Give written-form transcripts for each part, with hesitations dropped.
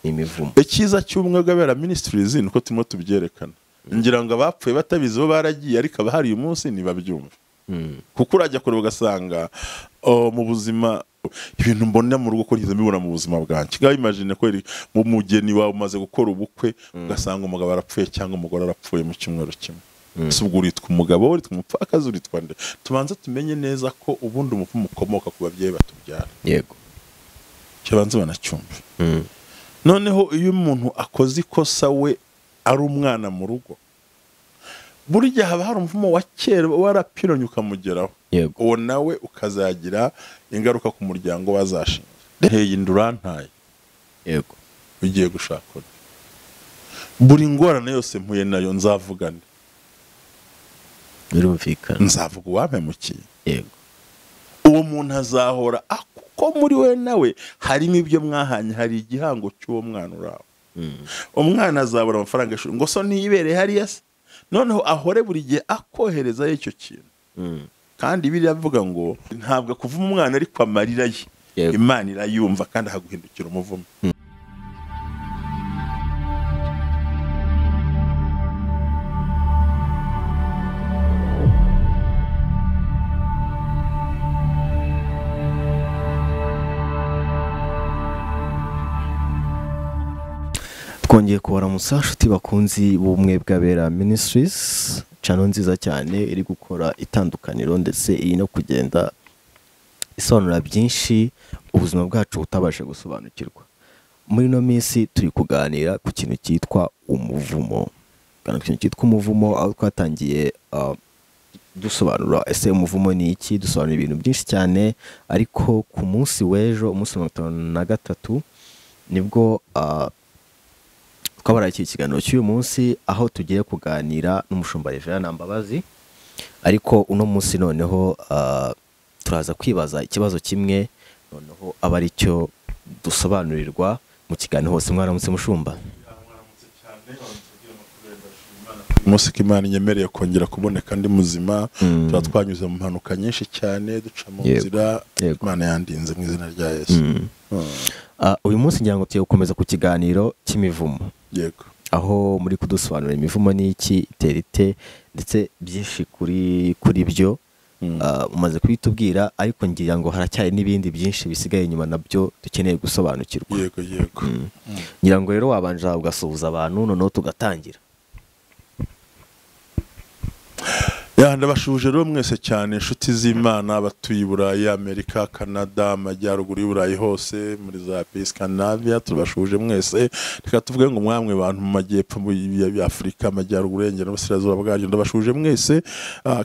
imivumo ikiza cy'ubumwe bw'abera ministries nuko turimo tubyerekana ngira ngo abapfuye batabizi bo baragiye ariko abahari uyu munsi nibabyumva kuko urajya kure ugasanga mu buzima ibintu mbona mu rugo ko ntize mbibona mu buzima bwanjye ngaho imagine ko mu mugeni wawe umaze gukora ubukwe ugasanga umugabo arapfuye cyangwa umugore arapfuye mu cyumweru kimwe subwo uritwa umugabo uritwa umupfakazi uritwa nde tubanze tumenye neza ko ubundi umuvumo ukomoka ku babyeyi batubyara yego cyabanze banacyumva noneho iyo umuntu akoze ikosa we ari umwana mu rugo burya haba hari umuvumo wa kera warapiranye ukamugeraho uwo nawe ukazagira ingaruka ku muryango wazashinga heye indurantaye yego ugiye gushaka buri ngorane yose mpuye nayo nzavugane birumvikana nzavuga uwampemukiye yego uwo muntu azahora ko muri we nawe harimo ibyo mwahanye hari igihango cy'uwo mwana uraho umwana azabura amafaranga y'ishuri ngo so ntiyibereye hariya se noneho ahore buri gihe akoherezayo icyo kintu kandi biravuga ngo ntabwo kuvuma umwana ariko amarira ye Imana irayumva kandi ahaguhindukira umuvumo twongeye kubaramutsa nshuti bakunzi b'ubumwe bw'abera ministries channel nziza cyane iri gukora itandukaniro ndetse iri no kugenda isobanura byinshi ubuzima bwacu butabasha gusobanukirwa muri no minsi turi kuganira ku kintu cyitwa umuvumo kandi ikintu cyitwa umuvumo aho twatangiye dusobanura ese umuvumo ni iki dusobanura ibintu byinshi cyane ariko ku munsi w'ejo umunsi wa 53 nibwo twabara iki kiganiro cy'uyu munsi aho tugiye kuganira n'umushumba Rev Nambabazi ariko uno munsi noneho turaza kwibaza ikibazo kimwe noneho aba ari cyo dusobanurirwa mu kiganiro hose mwaramutse mushumba umunsi Imana inyemereye kongera kuboneka ndi muzima tuba twanyuze mu mpanuka nyinshi cyane duca mu nzira Imana yandinze mu izina rya Yesu uyu munsi ngira ngo tugiye gukomeza ku kiganiro cy'imivumo yego aho muri kudusobanurira imivumo ni iki itera ite ndetse byinshi kuri byo umaze kubitubwira ariko ngira ngo haracyari n'ibindi byinshi bisigaye inyuma nabyo dukeneye gusobanukirwa yego ngira ngo rero wabanja ugasuhuza abantu noneho tugatangira ndabashuje rero mwese cyane inshuti z'Imana abatuye i Burayi Amerika Canada amajyaruguru y'Uburayi hose muri za Scandinavia turabashuje mwese reka tuvuge ngo mwamwe bantu mu majyepfo ya Afrika amajyaruguru y'engero n'abasirazuba bwaje ndabashuje mwese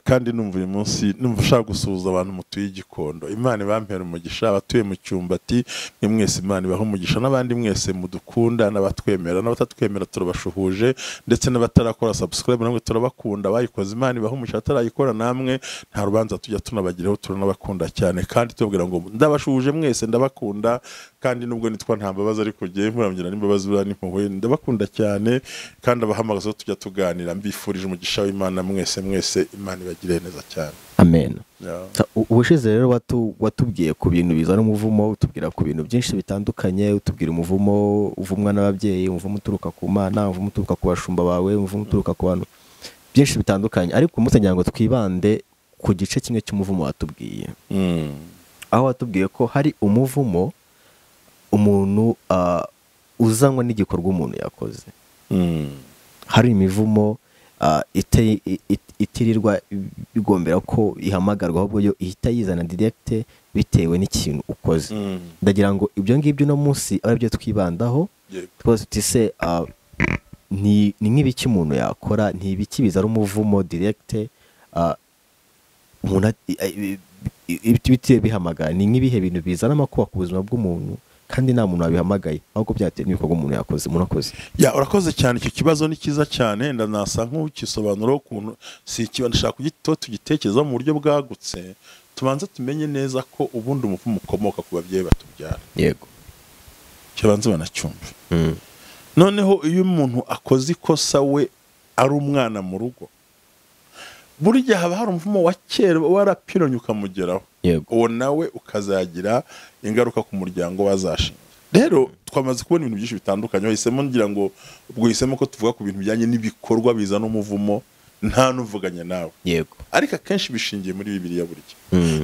kandi numva uyu munsi numva ushaka gusuhuza abantu mutuye igikondo Imana ibampera umugisha abatuye mu cyumbati mwese Imana ibaha umugisha n'abandi mwese mudukunda n'abatwemera n'abatatwemera turabashuhuje ndetse n'abatarakora subscribe namwe turabakunda bayikoze Imana ibaha umugisha atarayikora namwe nta rubanza tujya tunabagiraho turanabakunda cyane kandi tubwira ngo ndabashuje mwese ndabakunda kandi nubwo nitwa nta mbabazi ariko giye muramgira n'imbabazi ura n'impuhwe ndabakunda cyane kandi abahamagaza tujya tuganira mbifurije umugisha w'Imana mwese Imana ibagire neza cyane amen ubushize rero watubwiye ku bintu bizana umuvumo utubwira ku bintu byinshi bitandukanye utubwira umuvumo uvumwa n'ababyeyi umuvumo uturuka ku Mana umuvumo uturuka ku bashumba bawe umuvumo uturuka ku bantu byinshi bitandukanye ariko umunsi ngira ngo twibande ku gice kimwe cy'umuvumo watubwiye aho watubwiye ko hari umuvumo umuntu uzanwa n'igikorwa umuntu yakoze hari imivumo itirirwa bigombera ko ihamagarwa ahubwo yo ihita yizana direct bitewe n'ikintu ukoze ndagira ngo ibyo ngibyo no munsi ari byo twibandaho twose tise ni nk'ibiki umuntu yakora ntibiki biza ari umuvumo direct umuntu bitiye bihamagara ni nk'ibihe bintu bizana amakuba ku buzima bw'umuntu kandi nta muntu wabihamagaye ahubwo byatewe n'ibikorwa umuntu yakoze munakoze urakoze cyane icyo kibazo ni cyiza cyane ndanasa nk'ukisobanura ukuntu si ikibazo ndashaka tugitekereza mu buryo bwagutse tubanze tumenye neza ko ubundi umuvumo ukomoka ku babyeyi batubyara yego cyabanze banacyumva noneho iyo umuntu akoze ikosa we ari umwana mu rugo burya haba hari umuvumo wa kera warapiranye ukamugeraho uwo nawe ukazagira ingaruka ku muryango wazashinga rero twamaze kubona ibintu byinshi bitandukanye wahisemo ngira ngo ubwo hisemo ko tuvuga ku bintu bijyanye n'ibikorwa bizana umuvumo nta n'uvuganya nawe yego ariko akenshi bishingiye muri Bibiliya burya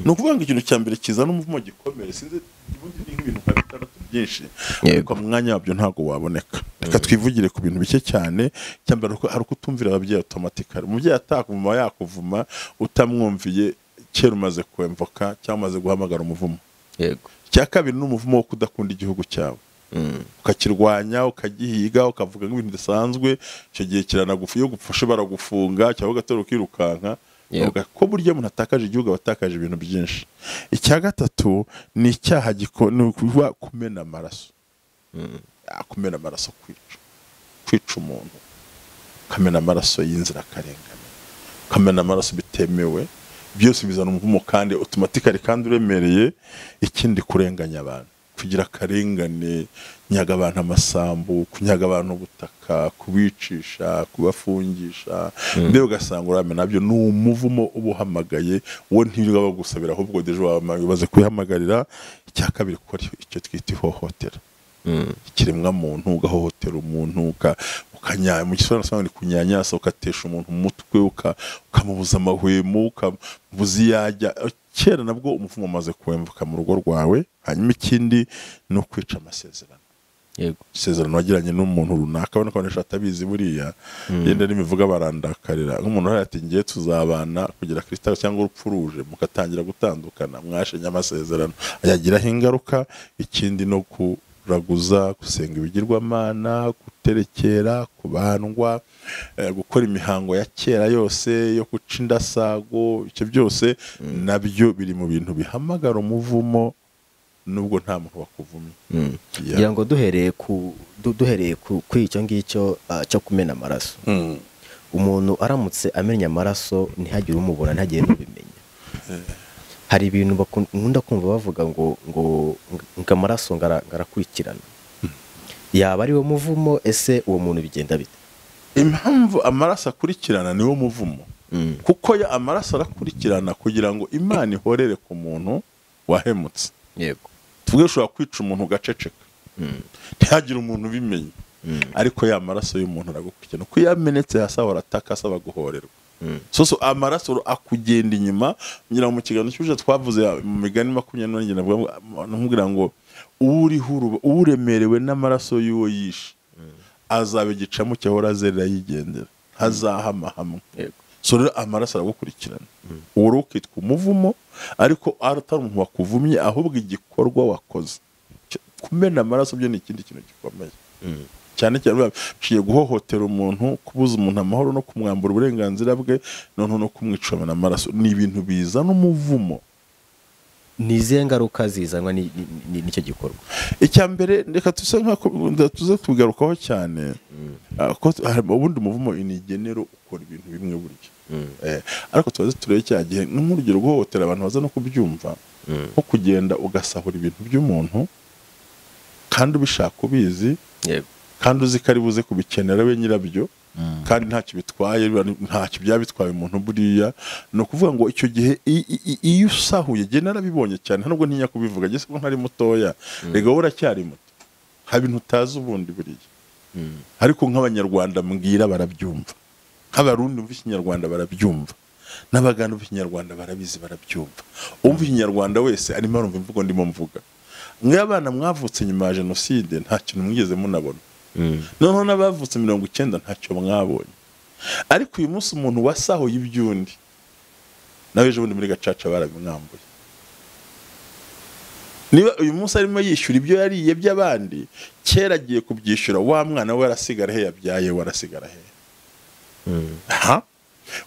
ni ukuvuga ngo ikintu cya mbere kizana umuvumo gikomeye sinzi ubundi ni nk'ibintu nka bitandatu byinshi ariko mu mwanya wabyo ntabwo waboneka reka twivugire ku bintu bike cyane cyambere hari uko utumvira ababyeyi automatically umubyeyi atakuvuma yakuvuma utamwumviye kera umaze kwemvoka cyangwa umaze guhamagara umuvumo yego cya kabiri ni umuvumo wo kudakunda igihugu cyawe ukakirwanya ukagihiga ukavuga nk'ibintu bisanzwe icyo gihe kiranagufa iyo gufashe baragufunga cyangwa ugatera ukirukanka uvuga ko burya umuntu atakaje igihugu abatakaje ibintu byinshi icya gatatu ni icyaha kuba kumena amaraso kumena amaraso kwica umuntu ukamena amaraso y'inzirakarengane ukamena amaraso bitemewe byose bizana umuvumo kandi automatically kandi uremereye ikindi kurenganya abantu kugira akarengane nyaga abantu amasambu kunyaga abantu ubutaka kubicisha kubafungisha mbere ugasanga urame nabyo ni umuvumo ubuhamagaye wo ntirirwa bagusabira ahubwo dejo baze kwihamagarira icya kabiri ko icyo twita ihohotera ikiremwa muntu ugahohotera umuntu ukanyanya mu gisobanuro kunyanyasa ukatesha umuntu umutwe ukamubuza amahwemo ukamubuza yajya kera nabwo umuvumo amaze kwemvuka mu rugo rwawe hanyuma ikindi no kwica amasezerano yego isezerano wagiranye n'umuntu runaka ubona ko atabizi buriya yenda n'imivuga barandakarira nk'umuntu ati ngiye tuzabana kugira Kristo cyangwa urupfu ruje mukatangira gutandukana mwashenye amasezerano ayagiraho ingaruka ikindi no kuraguza gusenga ibigirwamana guterekera kubandwa gukora imihango ya kera yose yo guca indasago icyo byose nabyo biri mu bintu bihamagara umuvumo nubwo nta muntu wakuvumye ngira ngo duhereye ku icyo ngicyo cyo kumena amaraso umuntu aramutse amenya amaraso ntihagire umubona ntagire n'ubimenya hari ibintu bakunda kumva bavuga ngo amaraso ngarakurikirana yaba ari wo muvumo ese uwo muntu bigenda bite impamvu amaraso akurikirana ni wo muvumo kuko amaraso arakurikirana kugira ngo Imana ihorere ku muntu wahemutse yego tuvuge ushobora kwica umuntu ugaceceka ntihagire umuntu ubimenye ariko maraso y'umuntu aragukurikirana ko yamenetse hasi ahora ataka asaba guhorerwa so amaraso akugenda inyuma ngira mu kiganiro cy'uje twavuze mu migani 20 ngira ngo uremerewe n'amaraso y'uwo yishe azabe igicamo cyahora azerera yigendera hazahama hamwe so rero amaraso aragukurikirana uwo ukitwa umuvumo ariko atari umuntu wakuvumye ahubwo igikorwa wakoze kumena amaraso byo ni ikindi kintu gikomeye cyane cyane bishiye guhohotera umuntu kubuza umuntu amahoro no kumwambura uburenganzira bwe no kumwicana amaraso ni ibintu bizana umuvumo nizihe ngaruka zizanwa n'icyo gikorwa icya mbere reka tuze kugarukaho cyane ko ubundi umuvumo inigenero ukora ibintu bimwe buryo ariko tubaze turebe cya gihe n'urugero guhohotera abantu baza no kubyumva nko kugenda ugasahura ibintu by'umuntu kandi ubishaka ubizi kandi uzi ko ari buze kubikenera we nyirabyo kandi ntacyo bitwaye ntacyo byabitwaye umuntu buriya no kuvuga ngo icyo gihe iyo usahuye je narabibonye cyane nubwo ntinya kubivuga gese ko ntari mutoya rega wowe uracyari muto habintu utazi ubundi buriya ariko nk'abanyarwanda mbwira barabyumva nk'abarundi umva ikinyarwanda barabyumva n'abaganda umva ikinyarwanda barabizi barabyumva umva ikinyarwanda wese arimo arumva imvugo ndimo mvuga mw'abana mwavutse nyuma ya jenoside nta kintu mwigeze munabona noneho n'abavutse 90 ntacyo mwabonye ariko uyu munsi umuntu wasahuye ibyundi nawe ejo bundi muri gacaca barabimwambuye niba uyu munsi arimo yishyura ibyo yariye by'abandi kera agiye kubyishyura wa mwana we arasigara he yabyaye warasigara he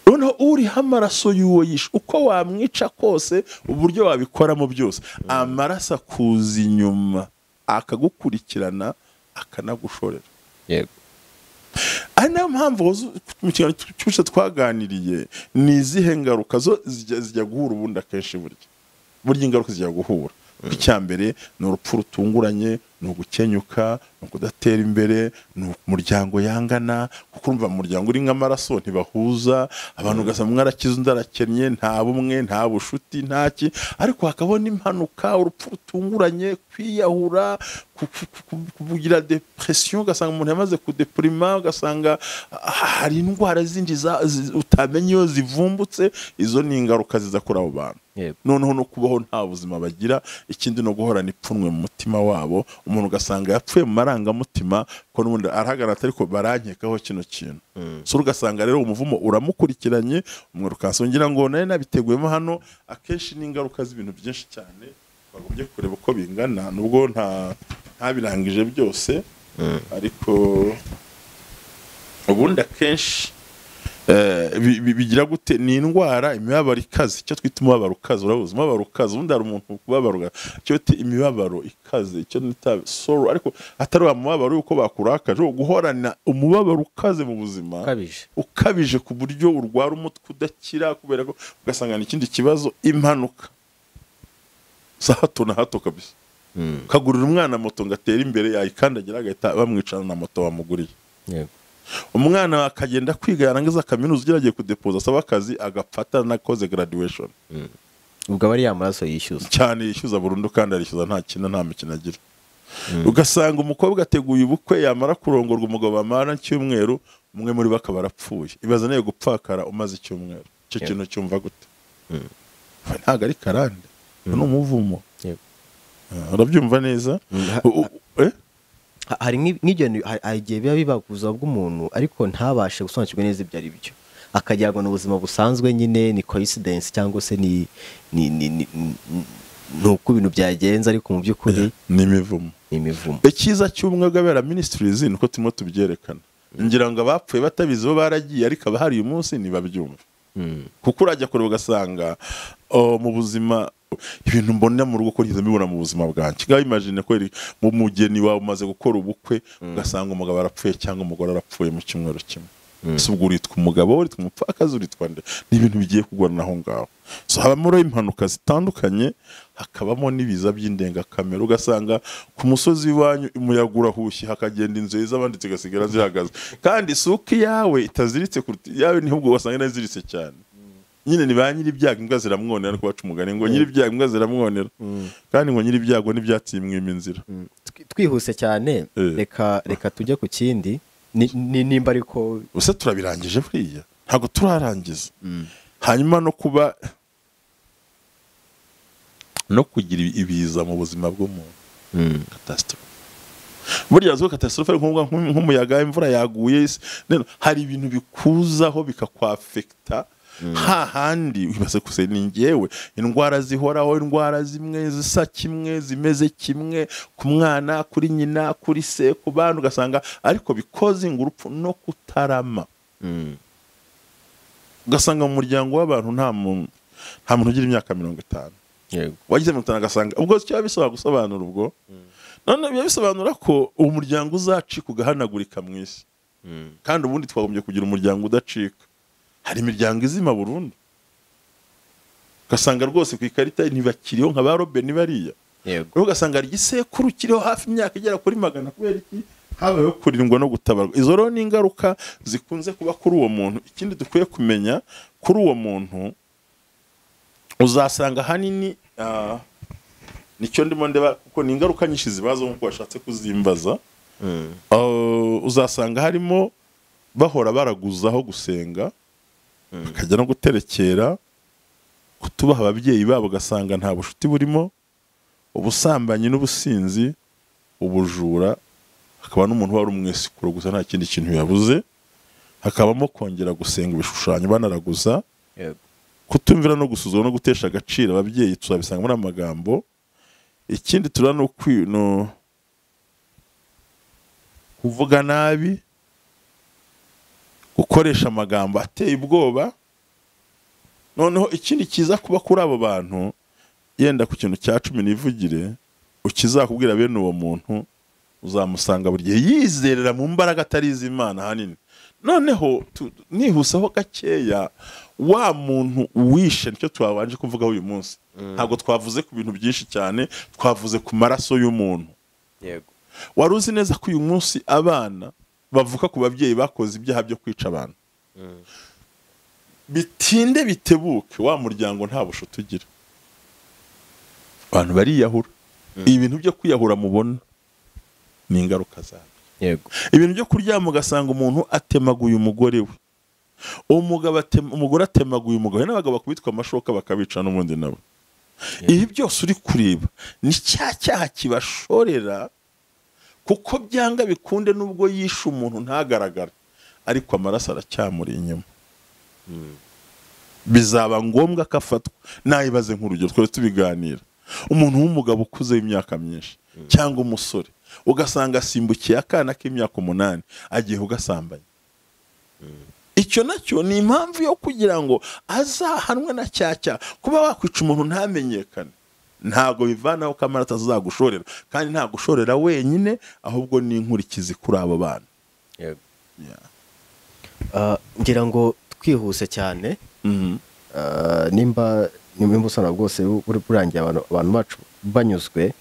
noneho uriho amaraso y'uwo yishe uko wamwica kose uburyo wabikoramo byose amaraso akuza inyuma akagukurikirana akanagushorera yego ari nayo mpamvu mu kiganiro cyose twaganiriye ni izihe ngaruka zo zijya guhura ubundi akenshi burya ingaruka zijya guhura icya mbere ni urupfu rutunguranye ni ugukenyuka, ni ukudatera imbere, ni umuryango yangana, kuko urumva mu muryango uri nk'amaraso ntibahuza, abantu ugasanga umwe arakiza undi arakennye, nta bumwe, nta bushuti, ntaki, ariko hakabona impanuka, urupfu rutunguranye, kwiyahura, kugira depression, ugasanga umuntu yamaze kudeprima, ugasanga hari indwara zindi utamenye iyo zivumbutse. Izo ni ingaruka ziza kuri abo bantu. Noneho no kubaho nta buzima bagira, ikindi no guhorana ipfunwe mu mutima wabo, umuntu ugasanga yapfuye mu marangamutima ko n'ubundi arahagarara ariko barankekaho kino kintu. So ugasanga rero umuvumo uramukurikiranye, umwe rukansongira ngo naye nabiteguyemo hano, akenshi n'ingaruka z'ibintu byinshi cyane bagombye kureba uko bingana, nubwo ntabirangije byose, ariko ubundi akenshi bigira gute, ni indwara, imibabaro ikaze, icyo twita umubabaro ukaze. Urabuze umubabaro ukaze, ubundi hari umuntu kubabaro icyo twita imibabaro ikaze, icyo nita sorrow, ariko atari wa mubabaro yuko bakurakaje, guhorana umubabaro ukaze mu buzima ukabije ku buryo urwara umutwe udakira, kubera ko ugasanga n'ikindi kibazo, impanuka za hato na hato kabisa. Kagurira umwana moto ngo atere imbere, yayikandagira agahita bamwicana na moto wamuguriye. Umwana akagenda kwiga, yarangiza kaminuza, ugeragiye kudepoza asaba akazi, agapfata nakoze graduation. Ubwo bari yamaraso yishyuza cyane, yishyuza burundu, kandi arishyuza nta kintu, nta mikino agira. Ugasanga umukobwa ateguye ubukwe, yamara kurongorwa umugabo bamara icyumweru, umwe muri bo akaba arapfuye. Ibaza nayo gupfakara umaze icyumweru, icyo kintu cyumva gute? Ntabwo ari karande, ni umuvumo. Urabyumva neza? Hari nk'ibyo igihe biba bibaguza bw'umuntu ariko ntabashe gusobanukirwa neza ibyo ari byo, akajyarwa n'ubuzima busanzwe, nyine ni coincidence cyangwa se ni uko ibintu byagenze, ariko mu by'ukuri ni imivumo. Icyiza cy'ubumwe bw'abera ministries ni uko turimo tubyerekana. Ngira ngo abapfuye batabizi bo baragiye, ariko abahari uyu munsi ntibabyumva. Kuko urajya kureba ugasanga mu buzima ibintu mbona mu rugo ko ngize mbibona mu buzima bwanjye. Ngaho imagine ko mu mugeni wawe umaze gukora ubukwe, ugasanga umugabo arapfuye cyangwa umugore arapfuye mu cyumweru kimwe. So ubwo uritwa umugabo, uritwa umupfakazi, uritwa nde? Ni ibintu bigiye kugorana aho ngaho. So habamo rero impanuka zitandukanye, hakabamo n'ibiza by'indengakamere, ugasanga ku musozi w'iwanyu umuyaga urahushye, hakagenda inzu z'abandi zigasigara zihagaze, kandi isuka yawe itaziritse kuruta yawe, niho ubwo wasanga inaziritse cyane. Nyine ni ba nyiri ibyago imbwa ziramwonera, no kubaca umugani ngo nyiri ibyago imbwa ziramwonera, kandi ngo nyiri ibyago n'ibyatsi bimwima inzira. Twihuse cyane, reka tujye ku kindi, nimba ariko use turabirangije buriya ntabwo turarangiza. Hanyuma no kugira ibiza mu buzima bw'umuntu, catastrophe. Burya zo catastrophe nk'umuyaga, imvura yaguye, hari ibintu bikuzaho bikakwafekta. Hahandi wibaze kuse ni ngewe, indwara zihoraho, indwara zimwe zisa kimwe, zimeze kimwe, ku mwana, kuri nyina, kuri se, ku bantu, ugasanga ariko bikoze urupfu no kutarama. Ugasanga mu muryango w'abantu nta muntu ugira imyaka 50. Wagize 50 agasanga ubwo cyo bisaba gusobanura ubwo. None biba bisobanura ko uwo muryango uzacika ugahanagurika mu isi. Kandi ubundi twagombye kugira umuryango udacika. Hari imiryango izima burundu, ugasanga rwose ku ikarita ntibakiriho nka ba Robert bariya. Ugasanga ari igisekuru kiriho hafi imyaka igera kuri 100, kubera iki habayeho kurindwa no gutabarwa. Izo rero ni ingaruka zikunze kuba kuri uwo muntu. Ikindi dukwiye kumenya kuri uwo muntu, uzasanga hanini nicyo ndimo ndeba, kuko ni ingaruka nyinshi zibazo nk'uko washatse kuzimbaza. Uzasanga harimo bahora baraguzaho gusenga, bakajya no guterekera, kutubaha ababyeyi babo, ugasanga nta bushuti burimo, ubusambanyi n'ubusinzi, ubujura, hakaba n'umuntu wari umwesikuro gusa nta kindi kintu yabuze, hakabamo kongera gusenga ibishushanyo banaraguza, kutumvira no gusuzuma no gutesha agaciro ababyeyi, tuzabisanga muri amagambo. Ikindi turano no kuvuga nabi, gukoresha amagambo ateye ubwoba. Noneho ikindi kiza kuba kuri abo bantu, yenda ku kintu cya 10 nivugire, ukizakubwira bene uwo muntu uzamusanga buri gihe yizerera mu mbaraga atari iz'Imana hanini. Noneho nihusaho gakeya, wa muntu wishe, nicyo twabanje kuvuga uyu munsi. Ntabwo twavuze ku bintu byinshi cyane, twavuze ku maraso y'umuntu. yego wari uzi neza ko uyu munsi abana bavuka ku babyeyi bakoze ibyaha byo kwica abantu bitinde bitebuke wa muryango nta bushuti ugira, abantu bariyahura. Ibintu byo kwiyahura mubona ni ingaruka zabyo. yego Ibintu byo kuryama ugasanga umuntu atemaguye umugore we, umugore atemaguye umugabo, n'abagabo bakubitwa amashoka bakabica n'ubundi nabo. Ibi byose uri kureba ni cya cyaha kibashorera, kuko byanga bikunde nubwo yishe umuntu ntagaragara, ariko amaraso aracyamuri inyuma. Bizaba ngombwa ko afatwa. Nayibaze nk'urugero twari tubiganira, umuntu w'umugabo ukuze w'imyaka myinshi cyangwa umusore ugasanga asimbukiye akana k'imyaka 8 agiye ugasambanya. Icyo nacyo ni impamvu yo kugira ngo azahanwe na cyacya. Kuba wakwica umuntu ntamenyekane ntago bivanaho ko amaraso azagushorera, kandi nta gushorera wenyine, ahubwo ni inkurikizi kuri abo bana. yego ngira ngo twihuse cyane. nimba usana bwose burangiye abantu bacu banyuzwe,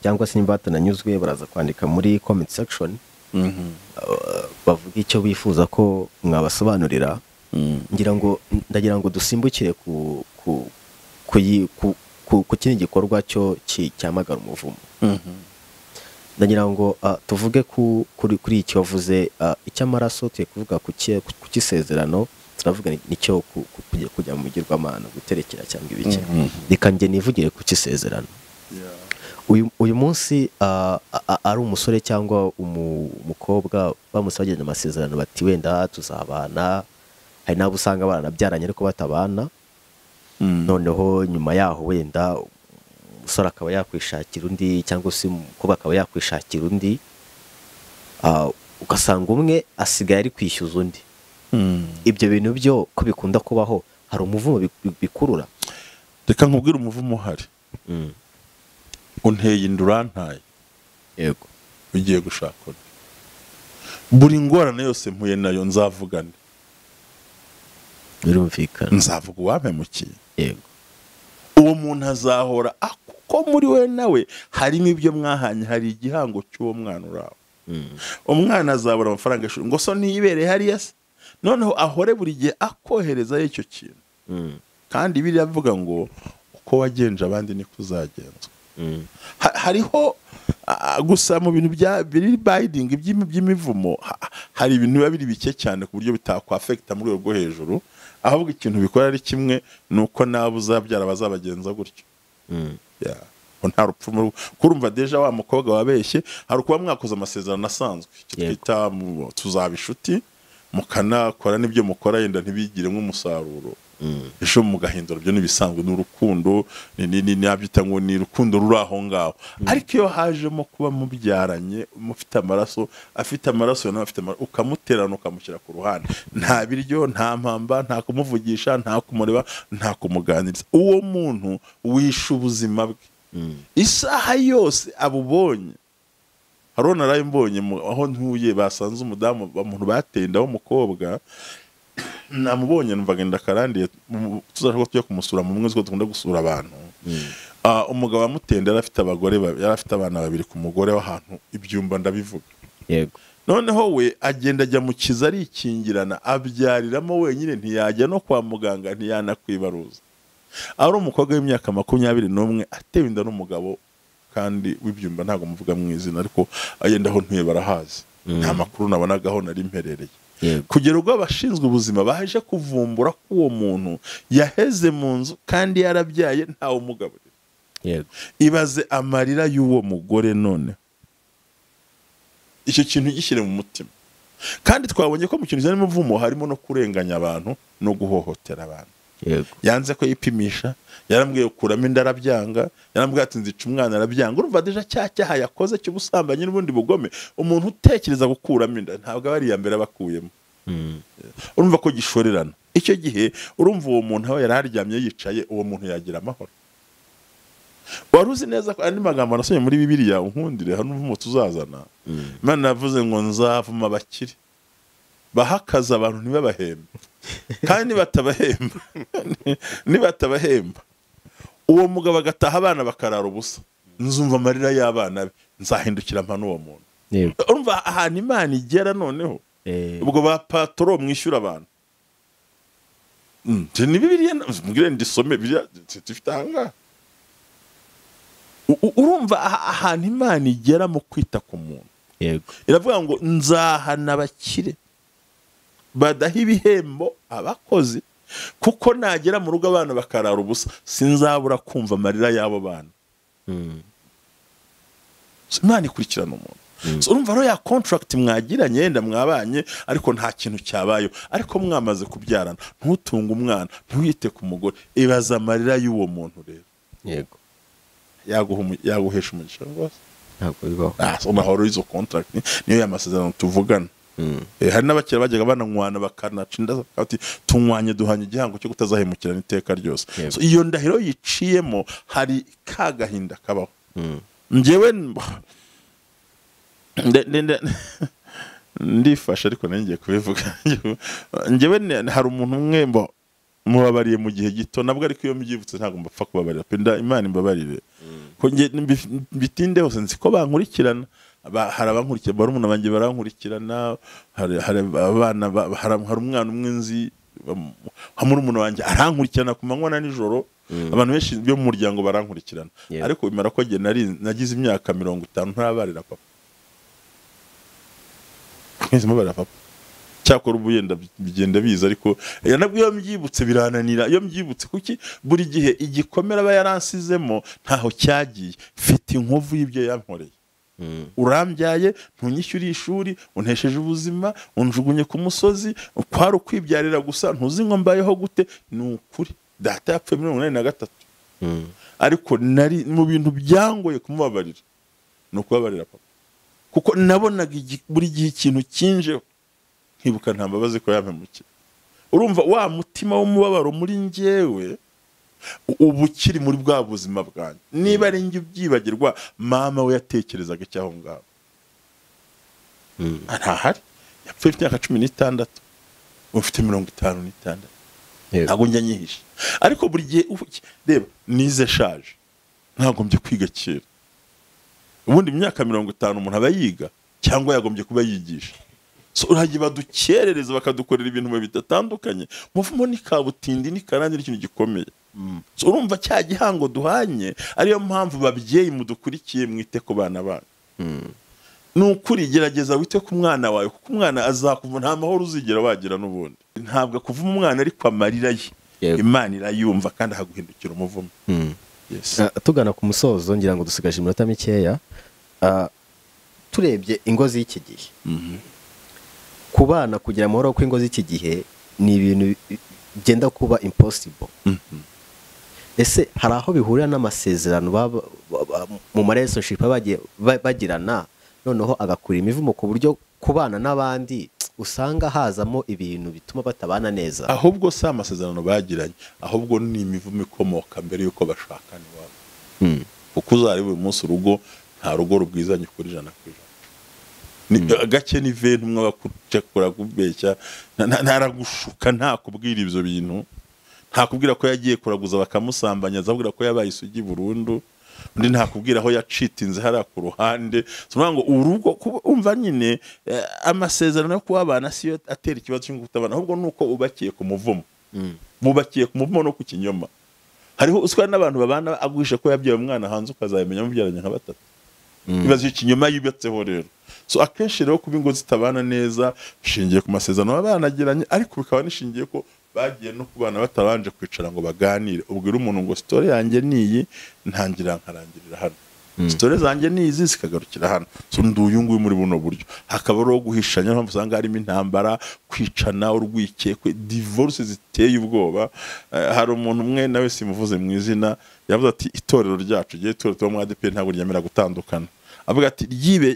cyangwa se nimba batananyuzwe baraza kwandika muri comment section bavuga icyo bifuza ko mwabasobanurira. ndagira ngo dusimbukire ku kindi gikorwa cyo cyamagara umuvumo. ndagira ngo tuvuge kuri icyo wavuze icy'amaraso. tuye kuvuga ku cy'isezerano, turavuga nicyo kujya mu bigirwamana, guterekera cyangwa ibiki. reka njye nivugire ku cy'isezerano. uyu munsi ari umusore cyangwa umukobwa bamutse bagirana amasezerano bati wenda tuzabana. Hari n'abo usanga baranabyaranye ariko batabana. noneho nyuma yaho wenda umusore akaba yakwishakira undi, cyangwa se umukobwa akaba yakwishakira undi, ugasanga umwe asigaye ari kwishyuza undi. ibyo bintu byo ko bikunda kubaho, hari umuvumo bikurura. Reka nkubwire umuvumo uhari. Unteye indurantaye, yego ugiye gushaka undi. Buri ngorane yose mpuye nayo nzavugane, birumvikana, nzavuga uwampemukiye. yego uwo muntu azahora kuko muri we nawe harimo ibyo mwahanye, hari igihango cy'uwo mwana uraho. Umwana azabura amafaranga y'ishuri ngo so niyibereye hariya se, noneho ahore buri gihe akoherezayo icyo kintu. kandi biriya bivuga ngo uko wagenje abandi niko uzagenzwa. hariho gusa mu bintu biri binding by'imivumo, hari ibintu biba biri bike cyane ku buryo bitakwafekta mu rwego rwo hejuru, ahubwo ikintu bikora ari kimwe, nuko nabo uzabyara bazabagenza gutyo. nta rupfu kurumva deja wa mukobwa wabeshye. Hari kuba mwakoze amasezerano asanzwe twita tuzaba inshuti, mukanakora n'ibyo mukora yenda ntibigire nk'umusaruro. Ejo mugahindura, byo nibisanzwe n'urukundo, nabyita ngo ni urukundo ruri aho ngaho. Ariko iyo hajemo kuba mubyaranye, mufite amaraso, afite amaraso nawe afite amaraso, ukamuterana ukamushyira ku ruhande, nta biryo, nta mpamba, nta kumuvugisha, nta kumureba, nta kumuganiriza, uwo muntu wishe ubuzima bwe. Isaha yose abubonye. Hariho naraye mbonye aho ntuye basanze umudamu, umuntu bateye inda w'umukobwa, namubonye numvaga inda karande, tuzashaka tujya kumusura mu mwezi ko dukunda gusura abantu. Umugabo wamutenda yari afite abagore, yari afite abana 2 ku mugore w'ahantu ibyumba ndabivuga. yego noneho we agenda ajya mu kiza arikingirana, abyariramo wenyine, ntiyajya no kwa muganga, ntiyanakwibaruza. Ari umukobwa w'imyaka 21 atewe inda n'umugabo, kandi w'ibyumba ntago muvuga mu izina, ariko agenda aho ntuye barahazi. Nta makuru nabonagaho nari mperereye. Kugera ubwo abashinzwe ubuzima baje kuvumbura ko uwo muntu yaheze mu nzu kandi yarabyaye ntawe umugaburira. yego Ibaze amarira y'uwo mugore. None icyo kintu gishyire mu mutima. Kandi twabonye ko mu kintu cyane muvumo harimo no kurenganya abantu no guhohotera abantu. yego Yanze ko yipimisha, yarambwiye kuramo inda arabyanga, yarambwiye ati nzica umwana arabyanga. Urumva deja cyaha yakoze cy'ubusambanyi n'ubundi bugome. Umuntu utekereza gukuramo inda ntabwo ari ya mbere abakuyemo. Urumva ko gishorerana. Icyo gihe urumva uwo muntu aho yararyamye yicaye, uwo muntu yagira amahoro. Waruzi neza ko andi magambo nasomye muri Bibiliya, unkundire hano umuvumo tuzazana. Imana yavuze ngo nzavuma abakire, bahakaza abantu ntibabahembe. Kandi nibatabahemba uwo mugabo agataha abana bakarara ubusa, nzumva amarira y'abana be. nzahindukira mpano uwo muntu. Yego. Urumva ahantu Imana igera noneho ubwo ba patoro mwishyura abantu. Ni Bibiliya mbwire ndisome Bibiliya dufite ahangaha. Urumva ahantu Imana igera mu kwita ku muntu. Yego. Iravuga ngo nzahana abakire badaha ibihembo abakozi, kuko nagera mu rugo abana bakarara ubusa sinzabura kumva amarira y'abo bana. Imana ikurikirana umuntu. Urumva rero ya contract mwagiranye yenda mwabanye ariko nta kintu cyabayo, ariko mwamaze kubyarana ntutunga umwana, ntuwite ku mugore, ibaza amarira y'uwo muntu rero. Yego. Yaguhesha umugisha rwose. Ntabwo bibaho. Unahora izo contract niyo yamasezerano tuvugana. Hari n'abakira bajyaga bananywana bakanacinda ati tunywanye duhanye igihango cyo kutazahemukirana iteka ryose. So iyo ndahiro yiciyemo hari kagahinda kabaho. Njyewe ndifasha ariko nangiye kubivuga. Njyewe hari umuntu umwe mubabariye mu gihe gito, nabwo ariko iyo mbyibutse ntabwo mbapfa kubabarira pe, Imana imbabarire ko nge bitinde hose nzi ko bankurikirana. Hari abankurikira barumuna banjye barankurikirana, hari abana, hari umwana umwe nzi hamurumuna wanjye arankurikirana ku manywa na nijoro. Abantu benshi byo mu muryango barankurikirana, ariko bimara ko nge nagize imyaka 50 ntarabarira papa. Mwese mubarira papa cyakora ubu yenda bigenda biza, ariko nabwo iyo mbyibutse birananira. Iyo mbyibutse kuki buri gihe igikomera aba yaransizemo ntaho cyagiye, mfite inkovu y'ibyo yankoreye. Urambyaye, ntunyishyuriye ishuri, untesheje ubuzima, unjugunye ku musozi, kwari ukwibyarira gusa, ntuzi ngo mbayeho gute. Ni ukuri data yapfuye 1983, ariko nari mu bintu byangoye kumubabarira no kubabarira papa, kuko nabonaga buri gihe ikintu kinjeho nkibuka nta mbabazi ko yampemukira. Urumva wa mutima w'umubabaro muri njyewe ubu kiri muri bwa buzima bwanjye. Niba ari njye byibagirwa, mama we yatekerezaga cyaho ngaho. Ntahari, yapfuye imyaka 16, ufite 56. Ntabwo njya nyihisha, ariko buri gihe reba nize shaje, ntagombye kwiga kera. Ubundi imyaka 50 umuntu aba yiga cyangwa yagombye kuba yigisha. So uragiye badukerereza bakadukorera ibintu bidatandukanye. Muvumo ni kabutindi ni karande n'ikintu gikomeye. So urumva cya gihango duhanye, ariyo mpamvu babyeyi mudukurikiye mwite ku bana banyu. Nukuri gerageza wite ku mwana wawe, kuko umwana azakuva nta mahoro uzigera wagira n'ubundi. Ntabwo kuvuma umwana ariko amarira ye Imana irayumva kandi ahaguhindukira umuvumo. Yes. Tugana ku musozo ngira ngo dusigaje iminota mikeya. Turebye ingo z'iki gihe, kubana kugira amahoro kw'ingo z'iki gihe ni ibintu genda kuba impossible. Ese hari aho bihurira n'amasezerano mu relationship bagirana, noneho agakura imivumo ku buryo kubana n'abandi usanga hazamo ibintu bituma batabana neza? Ahubwo si amasezerano bagiranye, ahubwo ni imivumo ikomoka mbere yuko bashakana iwabo. Kuko uzareba uyu munsi urugo nta rugo rubwizanye kuri 100%. Ni gake ni vent umwe bakura kubeshya, ntaragushuka, nta kubwira ibyo bintu, nta kubwira ko yagiye kuraguza bakamusambanya, azabwira ko yabaye isugi burundu, undi nta kubwira aho yacitinze hari ku ruhande. Sobanura ngo urugo umva nyine amasezerano yo kubana siyo atera ikibazo cyo kutabana, ahubwo nuko ubakiye ku muvumo. Bubakiye ku muvumo no ku kinyoma. Hariho uswa n'abantu babana agwisha ko yabyaye umwana hanze ukazayimenya mubyaranye nka 3. Ibazo ikinyoma yubatseho rero. So akenshi rero kuba ingo zitabana neza shingiye ku masezerano babanagiranye, ariko bikaba nishingiye ko bagiye no kubana batabanje kwicara ngo baganire. Ubwira umuntu ngo story yanjye niyi, ntangira nkarangirira hano. Story zanjye nizi zikagarukira hano. So nduyu nguyu muri buno buryo. Hakaba ro guhishanya mpamvu usanga harimo intambara, kwicana, urwikekwe, divorce ziteye ubwoba. Hari umuntu umwe nawe simuvuze mu izina yavuze ati itorero ryacu giye itorero twa ADP ntabwo ryemera gutandukana. Avuga ati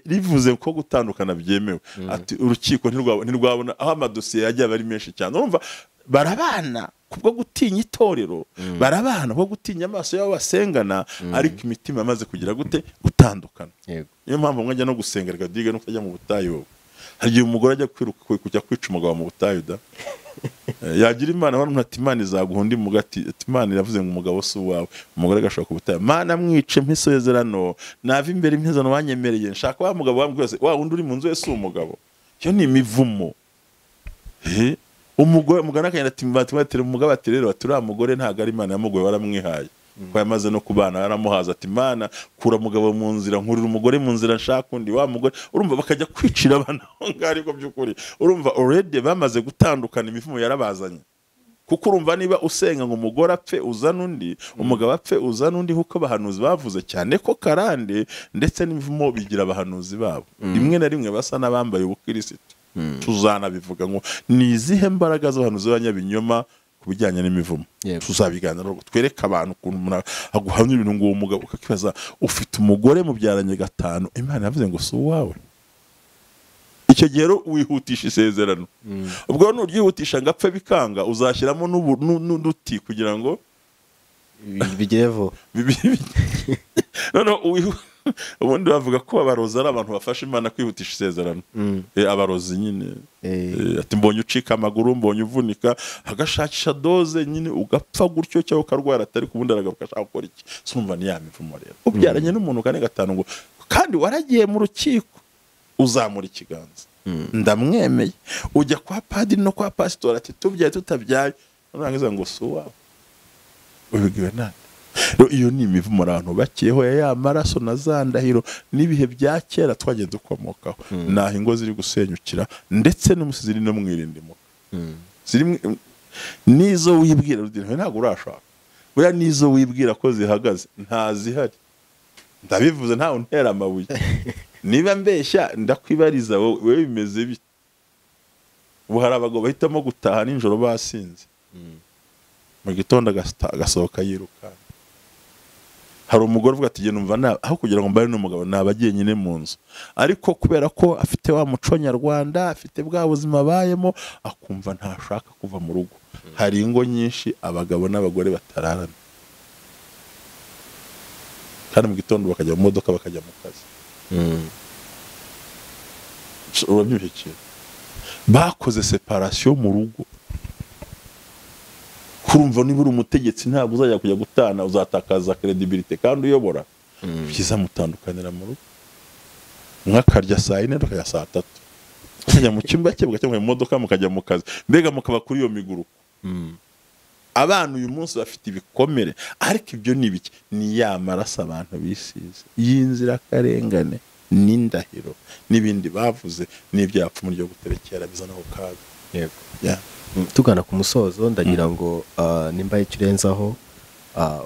rivuze ko gutandukana byemewe. Ati urukiko ntirwabona aho amadosiye yagiye bari menshi cyane. Urumva barabana kubwo gutinya itorero, barabana kubwo gutinya amaso y'abo basengana, ariko imitima amaze kugira gute gutandukana. Niyo mpamvu mwajya no gusengerwa diga no kujya mu butayu. hari igihe umugore ajya kujya kwica umugabo mu butayu da yagira Imana abantu ati Imana izaguha undi mugati ati Imana iravuze ngo umugabo si uwawe umugore agashaka kubutayu Mana mwice mpisezerano nava imbere impezano wanyemereye nshaka wa mugabo wambwose wa undi uri mu nzu si umugabo cyo ni imivumo umugore mugana akanya ati batire umugabo ati rero ati uriya mugore ntago ari Imana yamugoye waramwihaye ko yamaze no kubana yaramuhaza ati Imana kura mugabo mu nzira nkurira umugore mu nzira nshaka undi wa mugore urumva bakajya kwicira abana ngari ko byukuri urumva already bamaze gutandukana imivumo yarabazanye kuko urumva niba usenga ngo umugore apfe uzana undi umugabo apfe uzana undi kuko abahanuzi bavuze cyane ko karande ndetse n'imivumo bigira abahanuzi babo rimwe na rimwe basa n'abambaye ubukristo tuzana bivuga ngo ni izihe mbaraga z'abahanuzi b'abanyabinyoma ku bijyanye n'imivumo tuzabiganira twereka abantu ukuntu umuntu aguhamya ibintu ngo uwo mugabo ukakibaza ufite umugore mubyaranye 5 Imana yavuze ngo si uwawe icyo gihe rero wihutisha isezerano ubwo nuryihutisha ngapfe bikanga uzashyiramo n'uduti kugira ngo bigevo no ubundi bavuga ko abarozi ari abantu bafasha Imana kwihutisha isezerano abarozi nyine ati mbonye ucika amaguru mbonye uvunika agashakisha doze nyine ugapfa gutyo cyangwa ukarwara atari kubundi aragaruka ashaka gukora iki sumva ni ya mivumo rero ubyaranye n'umuntu kane 5 ngo kandi waragiye mu rukiko uzamura ikiganza ndamwemeye ujya kwa padiri no kwa pasitori ati tubyaye tutabyaye urangiza ngo si uwawe ubigiwe nande iyo ni imivumo abantu bakiyeho ya maraso na zandahiro n'ibihe bya kera twagiye dukomokaho naho ingo ziri gusenyukira ndetse n'umusizi ziri no mwirindimo ziri nizo wibwira ntabwo urashaka buriya nizo wibwira ko zihagaze ntazihari ndabivuze ntawe untera amabuye niba mbeshya ndakwibariza wowe bimeze bite ubu hari abagabo bahitamo gutaha nijoro basinze mu gitondo agasohoka yiruka hari umugore uvuga ati numva aho kugira ngo mbare n'umugabo nabagiye nyine mu nzu ariko kubera ko afite wa muco nyarwanda afite bwa buzima bayemo akumva ntashaka kuva mu rugo hari ingo nyinshi abagabo n'abagore batararana kandi mu gitondo bakajya mu modoka bakajya mu kazi urabyumvikira bakoze separation mu rugo kurumva niba uri umutegetsi ntabwo uzajya kujya gutana uzatakaza credibility kandi uyobora byiza mutandukanira mu rugo mwakarya saa 4 ukajya saa 3 ukajya mu cyumba cye bugacya mu modoka mukajya mu kazi mbega mukaba kuri iyo miguru abantu uyu munsi bafite ibikomere ariko ibyo ni biki ni ya maraso abantu bisize y'inzira karengane n'indahiro n'ibindi bavuze n'ibyapfu muri ryo guterekera bizana ho kaga yego tugana ku musozo ndagira ngo nimba ikirenzaho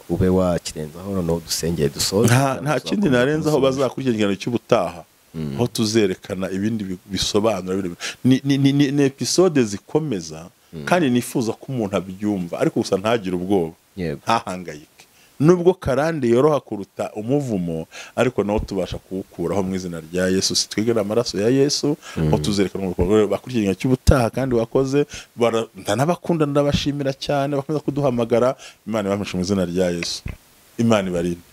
ube wakirenzaho noneho dusengeye dusoze nta kindi narenzaho bazakurikira ikiganiro cy'ubutaha aho tuzerekana ibindi bisobanura ni episode zikomeza kandi nifuza ko umuntu abyumva ariko gusa ntagire ubwoba ntahangayike nubwo karande yoroha kuruta umuvumo ariko nawo tubasha kuwukuraho mu izina rya Yesu sitwigera amaraso ya Yesu aho tuzerekana bakurikiranye cy'ubutaha kandi wakoze ndanabakunda ndabashimira cyane bakomeza kuduhamagara Imana ibameshe mu izina rya Yesu Imana ibarinde.